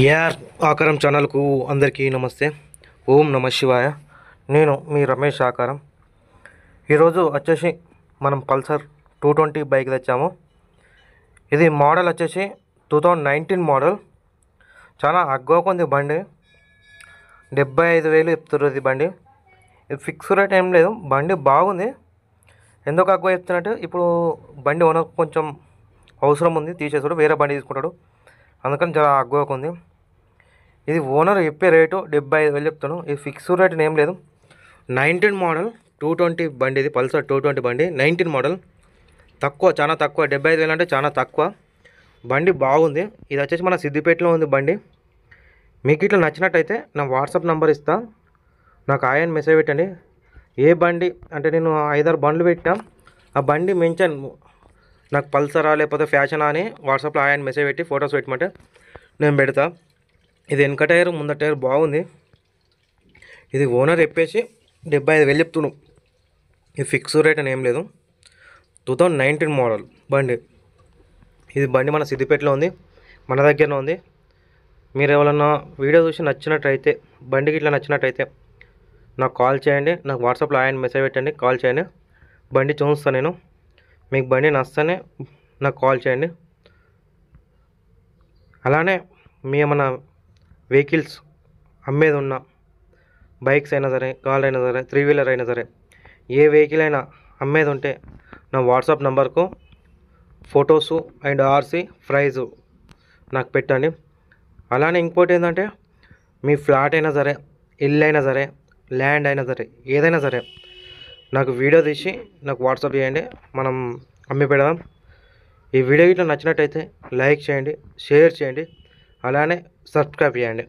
యార్ ఆకారం ఛానల్కు అందరికీ నమస్తే. ఓం నమ శివాయ. నేను మీ రమేష్ ఆకారం. ఈరోజు వచ్చేసి మనం పల్సర్ 220 బైక్ తెచ్చాము. ఇది మోడల్ వచ్చేసి 2019 మోడల్. చాలా అగ్గోగా ఉంది బండి. 75,000 చెప్తున్నారు ఇది బండి. ఇది ఫిక్స్ రేట్ ఏం లేదు, బండి బాగుంది. ఎందుకు అగ్గో చెప్తున్నట్టు, ఇప్పుడు బండి ఓనర్ కొంచెం అవసరం ఉంది, తీసేసాడు, వేరే బండి తీసుకుంటాడు, అందుకని చాలా అగ్గోగా ఉంది. ఇది ఓనర్ చెప్పే రేటు 75,000 చెప్తాను. ఇది ఫిక్స్ రేట్ ఏం లేదు. 19 మోడల్ 220 బండి, ఇది పల్సర్ 220 బండి 19 మోడల్. తక్కువ, చాలా తక్కువ. 75,000 అంటే చాలా తక్కువ. బండి బాగుంది. ఇది వచ్చేసి మన సిద్దిపేటలో ఉంది బండి. మీకు ఇట్లా నచ్చినట్టయితే నా వాట్సాప్ నెంబర్ ఇస్తా, నాకు ఆయన మెసేజ్ పెట్టండి. ఏ బండి అంటే నేను 5-6 బండ్లు పెట్టా, ఆ బండి మెన్షన్ నాకు పల్సరా లేకపోతే ఫ్యాషనా అని వాట్సాప్లో ఆయన మెసేజ్ పెట్టి ఫొటోస్ పెట్టమంటే నేను పెడతా. ఇది వెనక టైర్ ముందర టైర్ బాగుంది. ఇది ఓనర్ చెప్పేసి 75,000 చెప్తున్నాం. ఇది ఫిక్స్ రేట్ అని ఏం లేదు. 2019 మోడల్ బండి. ఇది బండి మన సిద్దిపేటలో ఉంది, మన దగ్గరనే ఉంది. మీరు ఎవరన్నా వీడియో చూసి నచ్చినట్టయితే, బండికి ఇట్లా నచ్చినట్టయితే నాకు కాల్ చేయండి. నాకు వాట్సాప్లో ఆయన మెసేజ్ పెట్టండి, కాల్ చేయండి. బండి చూస్తాను నేను. మీకు బండి నచ్చితేనే నాకు కాల్ చేయండి. అలానే మీ ఏమన్నా వెహికల్స్ అమ్మేది ఉన్నా, బైక్స్ అయినా సరే, కార్ అయినా సరే, 3 వీలర్ అయినా సరే, ఏ వెహికల్ అయినా అమ్మేది ఉంటే నా వాట్సాప్ నెంబర్కు ఫొటోసు అండ్ ఆర్సీ ప్రైజు నాకు పెట్టండి. అలానే ఇంకోటి ఏంటంటే, మీ ఫ్లాట్ అయినా సరే, ఇల్లు అయినా సరే, ల్యాండ్ అయినా సరే, ఏదైనా సరే నాకు వీడియో తీసి నాకు వాట్సాప్ చేయండి, మనం అమ్మి పెడదాం. ఈ వీడియో ఇట్లా నచ్చినట్టయితే లైక్ చేయండి, షేర్ చేయండి, అలానే సబ్స్క్రైబ్ చేయండి.